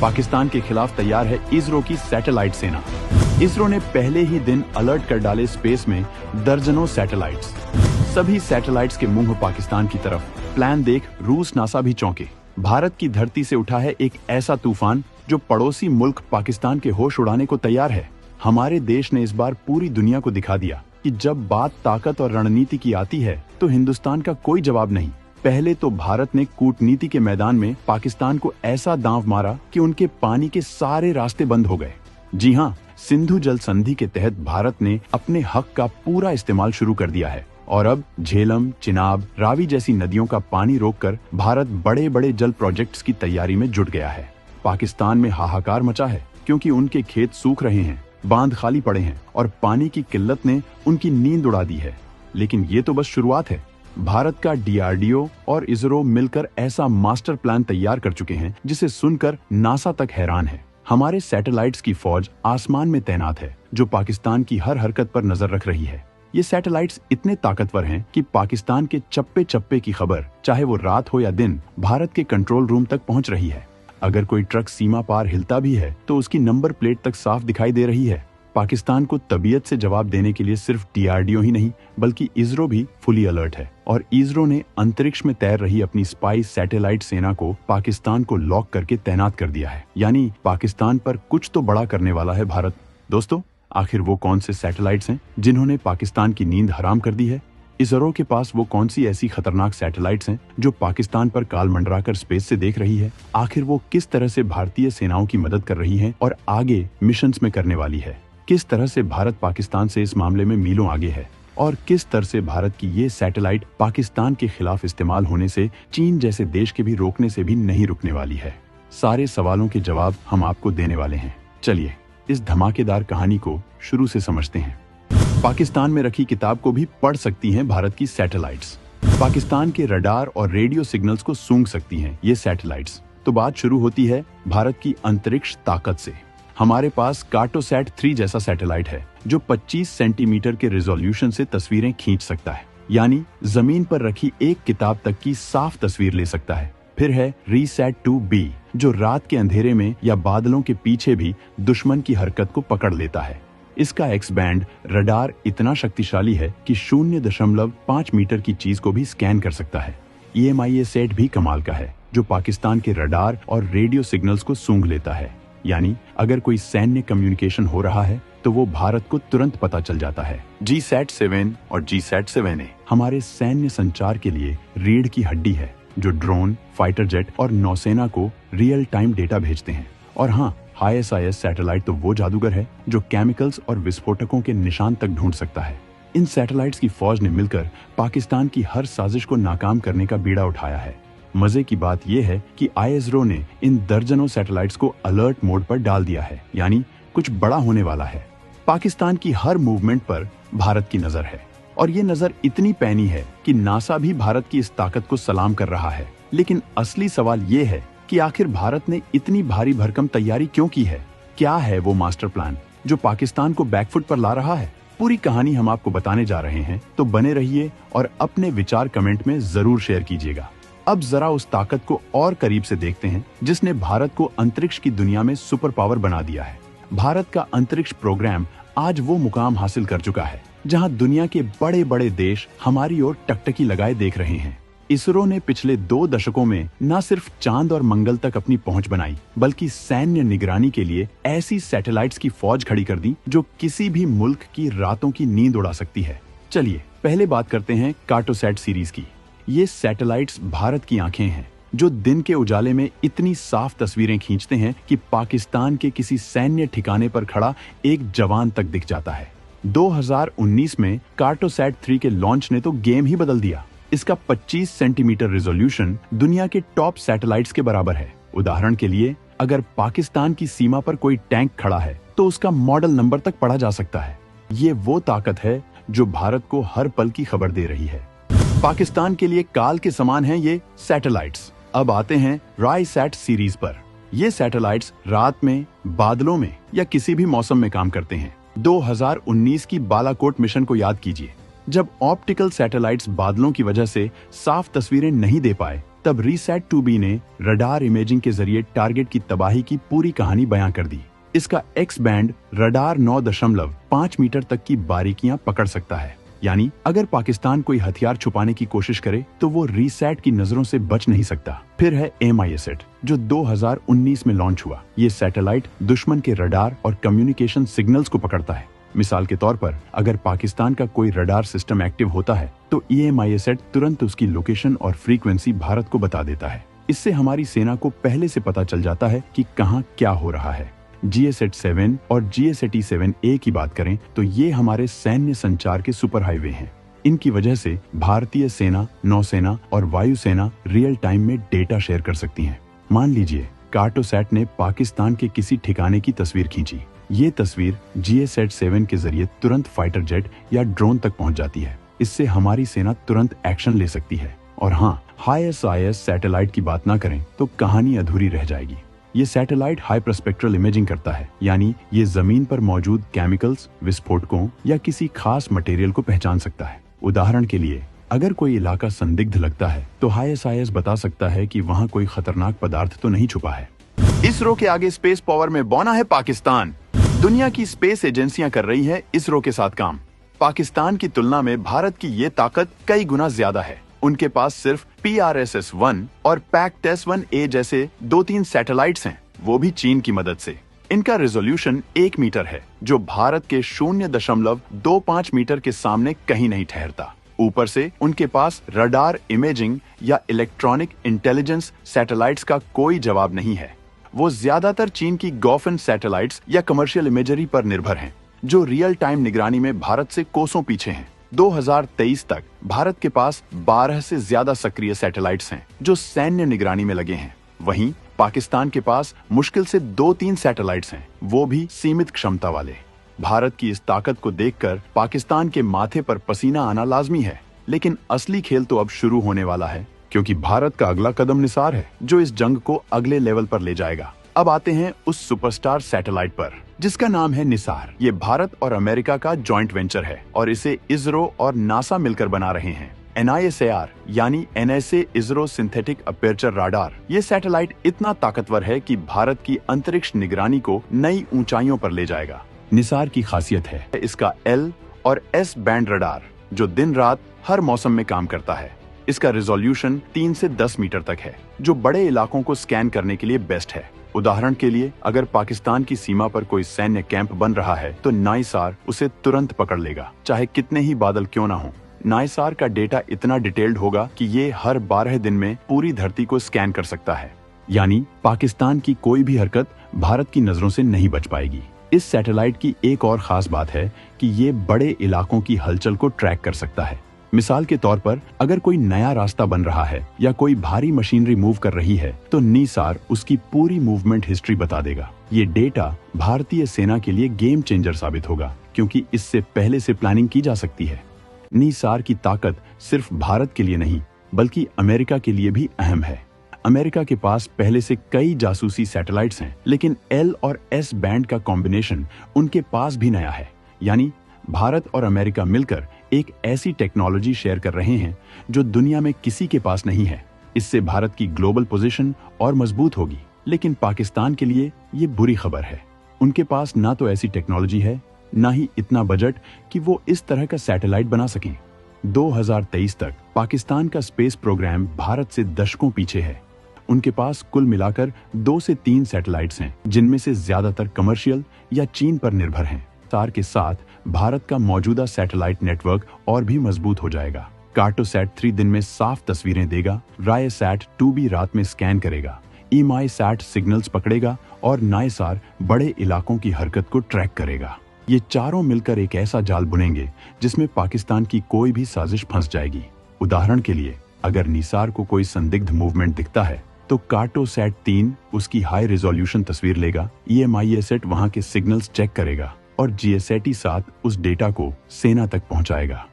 पाकिस्तान के खिलाफ तैयार है इसरो की सैटेलाइट सेना। इसरो ने पहले ही दिन अलर्ट कर डाले स्पेस में दर्जनों सैटेलाइट्स। सभी सैटेलाइट्स के मुंह पाकिस्तान की तरफ। प्लान देख रूस नासा भी चौंके। भारत की धरती से उठा है एक ऐसा तूफान जो पड़ोसी मुल्क पाकिस्तान के होश उड़ाने को तैयार है। हमारे देश ने इस बार पूरी दुनिया को दिखा दिया कि जब बात ताकत और रणनीति की आती है तो हिंदुस्तान का कोई जवाब नहीं। पहले तो भारत ने कूटनीति के मैदान में पाकिस्तान को ऐसा दांव मारा कि उनके पानी के सारे रास्ते बंद हो गए। जी हाँ, सिंधु जल संधि के तहत भारत ने अपने हक का पूरा इस्तेमाल शुरू कर दिया है और अब झेलम, चिनाब, रावी जैसी नदियों का पानी रोककर भारत बड़े बड़े जल प्रोजेक्ट्स की तैयारी में जुट गया है। पाकिस्तान में हाहाकार मचा है क्योंकि उनके खेत सूख रहे हैं, बांध खाली पड़े हैं और पानी की किल्लत ने उनकी नींद उड़ा दी है। लेकिन ये तो बस शुरुआत है। भारत का DRDO और इसरो मिलकर ऐसा मास्टर प्लान तैयार कर चुके हैं जिसे सुनकर नासा तक हैरान है। हमारे सैटेलाइट्स की फौज आसमान में तैनात है जो पाकिस्तान की हर हरकत पर नजर रख रही है। ये सैटेलाइट्स इतने ताकतवर हैं कि पाकिस्तान के चप्पे चप्पे की खबर, चाहे वो रात हो या दिन, भारत के कंट्रोल रूम तक पहुंच रही है। अगर कोई ट्रक सीमा पार हिलता भी है तो उसकी नंबर प्लेट तक साफ दिखाई दे रही है। पाकिस्तान को तबीयत से जवाब देने के लिए सिर्फ DRDO ही नहीं बल्कि इसरो भी फुली अलर्ट है और इसरो ने अंतरिक्ष में तैर रही अपनी स्पाई सैटेलाइट सेना को पाकिस्तान को लॉक करके तैनात कर दिया है। यानी पाकिस्तान पर कुछ तो बड़ा करने वाला है भारत। दोस्तों, आखिर वो कौन से सैटेलाइट्स हैं जिन्होंने पाकिस्तान की नींद हराम कर दी है? इसरो के पास वो कौन सी ऐसी खतरनाक सैटेलाइट्स हैं जो पाकिस्तान पर काल मंडराकर स्पेस से देख रही है? आखिर वो किस तरह से भारतीय सेनाओं की मदद कर रही है और आगे मिशंस में करने वाली है? किस तरह से भारत पाकिस्तान से इस मामले में मीलों आगे है और किस तरह से भारत की ये सैटेलाइट पाकिस्तान के खिलाफ इस्तेमाल होने से चीन जैसे देश के भी रोकने से भी नहीं रुकने वाली है? सारे सवालों के जवाब हम आपको देने वाले हैं। चलिए इस धमाकेदार कहानी को शुरू से समझते हैं। पाकिस्तान में रखी किताब को भी पढ़ सकती हैं भारत की सैटेलाइट्स। पाकिस्तान के रडार और रेडियो सिग्नल्स को सूंघ सकती हैं ये सैटेलाइट्स। तो बात शुरू होती है भारत की अंतरिक्ष ताकत से। हमारे पास कार्टोसैट 3 जैसा सैटेलाइट है जो 25 सेंटीमीटर के रिजोल्यूशन से तस्वीरें खींच सकता है, यानी जमीन पर रखी एक किताब तक की साफ तस्वीर ले सकता है। फिर है रिसैट 2B जो रात के अंधेरे में या बादलों के पीछे भी दुश्मन की हरकत को पकड़ लेता है। इसका एक्स बैंड रडार इतना शक्तिशाली है कि 0.5 मीटर की चीज को भी स्कैन कर सकता है। EMIA सेट भी कमाल का है जो पाकिस्तान के रडार और रेडियो सिग्नल्स को सूंघ लेता है, यानी अगर कोई सैन्य कम्युनिकेशन हो रहा है तो वो भारत को तुरंत पता चल जाता है। GSAT-7 और GSAT-7A हमारे सैन्य संचार के लिए रीढ़ की हड्डी है जो ड्रोन, फाइटर जेट और नौसेना को रियल टाइम डेटा भेजते हैं। और हाँ, ISIS सैटेलाइट तो वो जादूगर है जो केमिकल्स और विस्फोटकों के निशान तक ढूंढ सकता है। इन सैटेलाइट्स की फौज ने मिलकर पाकिस्तान की हर साजिश को नाकाम करने का बीड़ा उठाया है। मजे की बात यह है कि ISRO ने इन दर्जनों सैटेलाइट्स को अलर्ट मोड पर डाल दिया है, यानी कुछ बड़ा होने वाला है। पाकिस्तान की हर मूवमेंट पर भारत की नजर है और ये नजर इतनी पैनी है कि नासा भी भारत की इस ताकत को सलाम कर रहा है। लेकिन असली सवाल ये है कि आखिर भारत ने इतनी भारी भरकम तैयारी क्यों की है? क्या है वो मास्टर प्लान जो पाकिस्तान को बैकफुट पर ला रहा है? पूरी कहानी हम आपको बताने जा रहे हैं, तो बने रहिए और अपने विचार कमेंट में जरूर शेयर कीजिएगा। अब जरा उस ताकत को और करीब से देखते हैं जिसने भारत को अंतरिक्ष की दुनिया में सुपर पावर बना दिया है। भारत का अंतरिक्ष प्रोग्राम आज वो मुकाम हासिल कर चुका है जहां दुनिया के बड़े बड़े देश हमारी ओर टकटकी लगाए देख रहे हैं। इसरो ने पिछले 2 दशकों में न सिर्फ चांद और मंगल तक अपनी पहुंच बनाई बल्कि सैन्य निगरानी के लिए ऐसी सैटेलाइट्स की फौज खड़ी कर दी जो किसी भी मुल्क की रातों की नींद उड़ा सकती है। चलिए पहले बात करते हैं कार्टोसैट सीरीज की। ये सैटेलाइट्स भारत की आंखें हैं जो दिन के उजाले में इतनी साफ तस्वीरें खींचते हैं कि पाकिस्तान के किसी सैन्य ठिकाने पर खड़ा एक जवान तक दिख जाता है। 2019 में कार्टोसैट 3 के लॉन्च ने तो गेम ही बदल दिया। इसका 25 सेंटीमीटर रिजोल्यूशन दुनिया के टॉप सैटेलाइट्स के बराबर है। उदाहरण के लिए, अगर पाकिस्तान की सीमा पर कोई टैंक खड़ा है तो उसका मॉडल नंबर तक पढ़ा जा सकता है। ये वो ताकत है जो भारत को हर पल की खबर दे रही है। पाकिस्तान के लिए काल के समान हैं ये सैटेलाइट्स। अब आते हैं रायसैट सीरीज पर। ये सैटेलाइट्स रात में, बादलों में या किसी भी मौसम में काम करते हैं। 2019 की बालाकोट मिशन को याद कीजिए। जब ऑप्टिकल सैटेलाइट्स बादलों की वजह से साफ तस्वीरें नहीं दे पाए तब रीसैट 2B ने रडार इमेजिंग के जरिए टारगेट की तबाही की पूरी कहानी बयां कर दी। इसका एक्स बैंड रडार 9.5 मीटर तक की बारीकियां पकड़ सकता है, यानी अगर पाकिस्तान कोई हथियार छुपाने की कोशिश करे तो वो रीसैट की नजरों से बच नहीं सकता। फिर है MISAT, जो 2019 में लॉन्च हुआ। ये सैटेलाइट दुश्मन के रडार और कम्युनिकेशन सिग्नल्स को पकड़ता है। मिसाल के तौर पर अगर पाकिस्तान का कोई रडार सिस्टम एक्टिव होता है तो EMISAT तुरंत उसकी लोकेशन और फ्रीक्वेंसी भारत को बता देता है। इससे हमारी सेना को पहले से पता चल जाता है कि कहां क्या हो रहा है। GSAT-7 और GSAT-7A की बात करें तो ये हमारे सैन्य संचार के सुपर हाईवे हैं। इनकी वजह से भारतीय सेना, नौसेना और वायुसेना रियल टाइम में डेटा शेयर कर सकती हैं। मान लीजिए कार्टोसैट ने पाकिस्तान के किसी ठिकाने की तस्वीर खींची। ये तस्वीर GSAT-7 के जरिए तुरंत फाइटर जेट या ड्रोन तक पहुंच जाती है। इससे हमारी सेना तुरंत एक्शन ले सकती है। और हाँ, HIS सैटेलाइट की बात ना करें तो कहानी अधूरी रह जाएगी। ये सैटेलाइट हाइपरस्पेक्ट्रल इमेजिंग करता है, यानी ये जमीन पर मौजूद केमिकल्स, विस्फोटकों या किसी खास मटेरियल को पहचान सकता है। उदाहरण के लिए अगर कोई इलाका संदिग्ध लगता है तो HIS बता सकता है कि वहाँ कोई खतरनाक पदार्थ तो नहीं छुपा है। इसरो के आगे स्पेस पावर में बौना है पाकिस्तान। दुनिया की स्पेस एजेंसियां कर रही हैं इसरो के साथ काम। पाकिस्तान की तुलना में भारत की ये ताकत कई गुना ज्यादा है। उनके पास सिर्फ PRSS-1 और PAC-1A जैसे 2-3 सैटेलाइट्स हैं, वो भी चीन की मदद से। इनका रेजोल्यूशन 1 मीटर है, जो भारत के 0.25 मीटर के सामने कहीं नहीं ठहरता। ऊपर से उनके पास रडार इमेजिंग या इलेक्ट्रॉनिक इंटेलिजेंस सैटेलाइट्स का कोई जवाब नहीं है। वो ज्यादातर चीन की गॉफन सैटेलाइट्स या कमर्शियल इमेजरी पर निर्भर हैं, जो रियल टाइम निगरानी में भारत से कोसों पीछे हैं। 2023 तक भारत के पास 12 से ज्यादा सक्रिय सैटेलाइट्स हैं, जो सैन्य निगरानी में लगे हैं। वहीं पाकिस्तान के पास मुश्किल से 2-3 सैटेलाइट्स हैं, वो भी सीमित क्षमता वाले। भारत की इस ताकत को देखकर पाकिस्तान के माथे पर पसीना आना लाजमी है। लेकिन असली खेल तो अब शुरू होने वाला है, क्योंकि भारत का अगला कदम निसार है, जो इस जंग को अगले लेवल पर ले जाएगा। अब आते हैं उस सुपरस्टार सैटेलाइट पर, जिसका नाम है निसार। ये भारत और अमेरिका का जॉइंट वेंचर है और इसे इसरो और नासा मिलकर बना रहे हैं। NISAR यानी NSA ISRO synthetic aperture radar. ये सैटेलाइट इतना ताकतवर है कि भारत की अंतरिक्ष निगरानी को नई ऊंचाइयों पर ले जाएगा। निसार की खासियत है इसका L और S बैंड रडार, जो दिन रात हर मौसम में काम करता है। इसका रिजोल्यूशन 3 से 10 मीटर तक है, जो बड़े इलाकों को स्कैन करने के लिए बेस्ट है। उदाहरण के लिए अगर पाकिस्तान की सीमा पर कोई सैन्य कैंप बन रहा है तो नाइसार उसे तुरंत पकड़ लेगा, चाहे कितने ही बादल क्यों ना हो। नाइसार का डेटा इतना डिटेल्ड होगा कि ये हर 12 दिन में पूरी धरती को स्कैन कर सकता है, यानी पाकिस्तान की कोई भी हरकत भारत की नजरों से नहीं बच पाएगी। इस सैटेलाइट की एक और खास बात है कि ये बड़े इलाकों की हलचल को ट्रैक कर सकता है। मिसाल के तौर पर अगर कोई नया रास्ता बन रहा है या कोई भारी मशीनरी मूव कर रही है तो निसार उसकी पूरी मूवमेंट हिस्ट्री बता देगा। ये डेटा भारतीय सेना के लिए गेम चेंजर साबित होगा, क्योंकि इससे पहले से प्लानिंग की जा सकती है। निसार की ताकत सिर्फ भारत के लिए नहीं बल्कि अमेरिका के लिए भी अहम है। अमेरिका के पास पहले से कई जासूसी सैटेलाइट्स हैं, लेकिन L और S बैंड का कॉम्बिनेशन उनके पास भी नया है। यानी भारत और अमेरिका मिलकर एक ऐसी टेक्नोलॉजी शेयर कर रहे हैं जो दुनिया में किसी के पास नहीं है। इससे भारत की ग्लोबल पोजीशन और मजबूत होगी। लेकिन पाकिस्तान के लिए ये बुरी खबर है। उनके पास ना तो ऐसी टेक्नोलॉजी है, ना ही इतना बजट कि वो इस तरह का सैटेलाइट बना सकें। 2023 तक पाकिस्तान का स्पेस प्रोग्राम भारत से दशकों पीछे है। उनके पास कुल मिलाकर 2 से 3 सैटेलाइट्स हैं, जिनमें से ज्यादातर कमर्शियल या चीन पर निर्भर हैं। सार के साथ भारत का मौजूदा सैटेलाइट नेटवर्क और भी मजबूत हो जाएगा। कार्टोसैट 3 दिन में साफ तस्वीरें देगा, रायसैट 2B रात में स्कैन करेगा, EMISAT सिग्नल्स पकड़ेगा और नाइसार बड़े इलाकों की हरकत को ट्रैक करेगा। ये चारों मिलकर एक ऐसा जाल बुनेंगे जिसमें पाकिस्तान की कोई भी साजिश फंस जाएगी। उदाहरण के लिए अगर निसार को कोई संदिग्ध मूवमेंट दिखता है तो कार्टोसैट 3 उसकी हाई रिजोल्यूशन तस्वीर लेगा, EMISAT वहां के सिग्नल्स चेक करेगा और GSAT-7 उस डेटा को सेना तक पहुंचाएगा।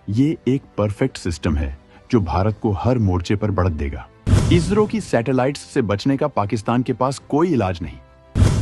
ये एक परफेक्ट सिस्टम है जो भारत को हर मोर्चे पर बढ़त देगा। इसरो की सैटेलाइट्स से बचने का पाकिस्तान के पास कोई इलाज नहीं,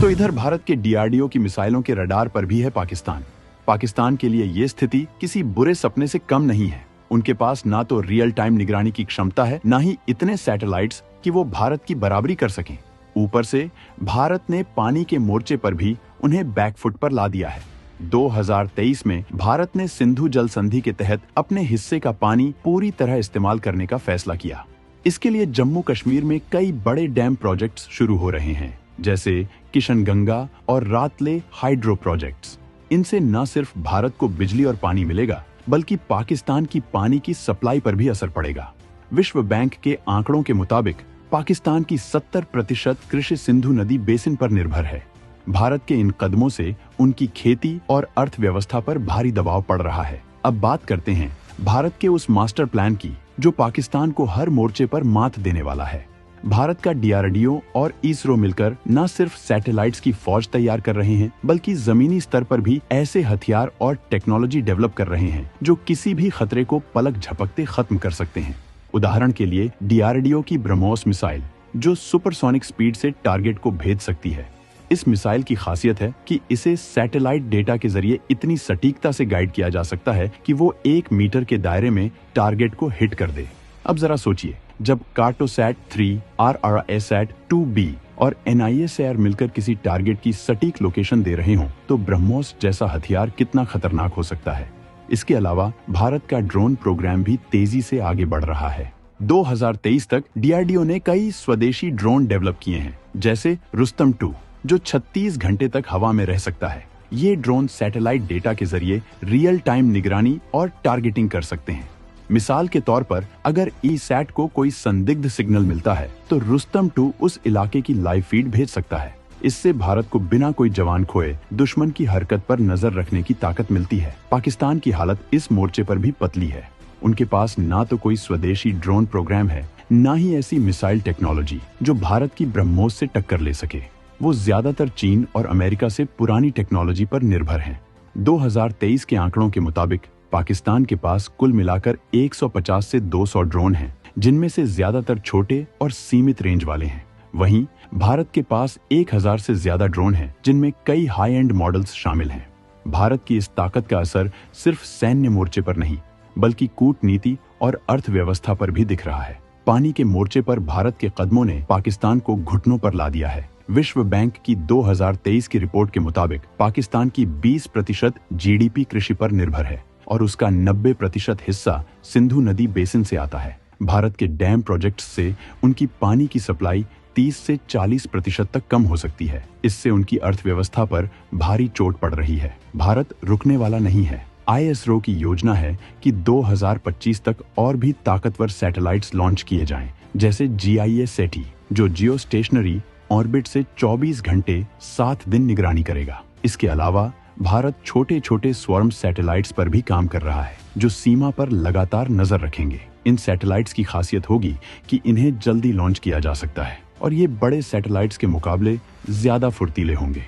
तो इधर भारत के DRDO की मिसाइलों के रडार पर भी है पाकिस्तान। पाकिस्तान के लिए ये स्थिति किसी बुरे सपने से कम नहीं है। उनके पास ना तो रियल टाइम निगरानी की क्षमता है, ना ही इतने सैटेलाइट्स कि वो भारत की बराबरी कर सकें। ऊपर से भारत ने पानी के मोर्चे पर भी उन्हें बैकफुट पर ला दिया है। 2023 में भारत ने सिंधु जल संधि के तहत अपने हिस्से का पानी पूरी तरह इस्तेमाल करने का फैसला किया। इसके लिए जम्मू कश्मीर में कई बड़े डैम प्रोजेक्ट्स शुरू हो रहे हैं, जैसे किशनगंगा और रातले हाइड्रो प्रोजेक्ट्स। इनसे न सिर्फ भारत को बिजली और पानी मिलेगा, बल्कि पाकिस्तान की पानी की सप्लाई पर भी असर पड़ेगा। विश्व बैंक के आंकड़ों के मुताबिक पाकिस्तान की 70% कृषि सिंधु नदी बेसिन पर निर्भर है। भारत के इन कदमों से उनकी खेती और अर्थव्यवस्था पर भारी दबाव पड़ रहा है। अब बात करते हैं भारत के उस मास्टर प्लान की, जो पाकिस्तान को हर मोर्चे पर मात देने वाला है। भारत का DRDO और इसरो मिलकर न सिर्फ सैटेलाइट्स की फौज तैयार कर रहे हैं, बल्कि जमीनी स्तर पर भी ऐसे हथियार और टेक्नोलॉजी डेवलप कर रहे हैं जो किसी भी खतरे को पलक झपकते खत्म कर सकते हैं। उदाहरण के लिए DRDO की ब्रह्मोस मिसाइल, जो सुपरसोनिक स्पीड से टारगेट को भेद सकती है। इस मिसाइल की खासियत है कि इसे सैटेलाइट डेटा के जरिए इतनी सटीकता से गाइड किया जा सकता है कि वो 1 मीटर के दायरे में टारगेट को हिट कर दे। अब जरा सोचिए, जब कार्टोसैट 3, RRSat 2B और NISAR मिलकर किसी टारगेट की सटीक लोकेशन दे रहे हों, तो ब्रह्मोस जैसा हथियार कितना खतरनाक हो सकता है। इसके अलावा भारत का ड्रोन प्रोग्राम भी तेजी से आगे बढ़ रहा है। 2023 तक DRDO ने कई स्वदेशी ड्रोन डेवलप किए हैं, जैसे रुस्तम 2, जो 36 घंटे तक हवा में रह सकता है। ये ड्रोन सैटेलाइट डेटा के जरिए रियल टाइम निगरानी और टारगेटिंग कर सकते हैं। मिसाल के तौर पर, अगर ESAT को कोई संदिग्ध सिग्नल मिलता है, तो रुस्तम 2 उस इलाके की लाइव फीड भेज सकता है। इससे भारत को बिना कोई जवान खोए दुश्मन की हरकत पर नजर रखने की ताकत मिलती है। पाकिस्तान की हालत इस मोर्चे पर भी पतली है। उनके पास ना तो कोई स्वदेशी ड्रोन प्रोग्राम है, ना ही ऐसी मिसाइल टेक्नोलॉजी जो भारत की ब्रह्मोस से टक्कर ले सके। वो ज्यादातर चीन और अमेरिका से पुरानी टेक्नोलॉजी पर निर्भर हैं। 2023 के आंकड़ों के मुताबिक पाकिस्तान के पास कुल मिलाकर 150 से 200 ड्रोन हैं, जिनमें से ज्यादातर छोटे और सीमित रेंज वाले हैं। वहीं भारत के पास 1000 से ज्यादा ड्रोन हैं, जिनमें कई हाई एंड मॉडल्स शामिल हैं। भारत की इस ताकत का असर सिर्फ सैन्य मोर्चे पर नहीं, बल्कि कूटनीति और अर्थव्यवस्था पर भी दिख रहा है। पानी के मोर्चे पर भारत के कदमों ने पाकिस्तान को घुटनों पर ला दिया है। विश्व बैंक की 2023 की रिपोर्ट के मुताबिक पाकिस्तान की 20% GDP कृषि पर निर्भर है और उसका 90% हिस्सा सिंधु नदी बेसिन से आता है। भारत के डैम प्रोजेक्ट्स से उनकी पानी की सप्लाई 30 से 40% तक कम हो सकती है। इससे उनकी अर्थव्यवस्था पर भारी चोट पड़ रही है। भारत रुकने वाला नहीं है। ISRO की योजना है कि 2025 तक और भी ताकतवर सैटेलाइट्स लॉन्च किए जाएं, जैसे GIA-SETI, जो जियो स्टेशनरी ऑर्बिट से 24 घंटे 7 दिन निगरानी करेगा। इसके अलावा भारत छोटे छोटे स्वॉर्म सैटेलाइट्स पर भी काम कर रहा है, जो सीमा पर लगातार नजर रखेंगे। इन सैटेलाइट्स की खासियत होगी कि इन्हें जल्दी लॉन्च किया जा सकता है और ये बड़े सैटेलाइट्स के मुकाबले ज्यादा फुर्तीले होंगे।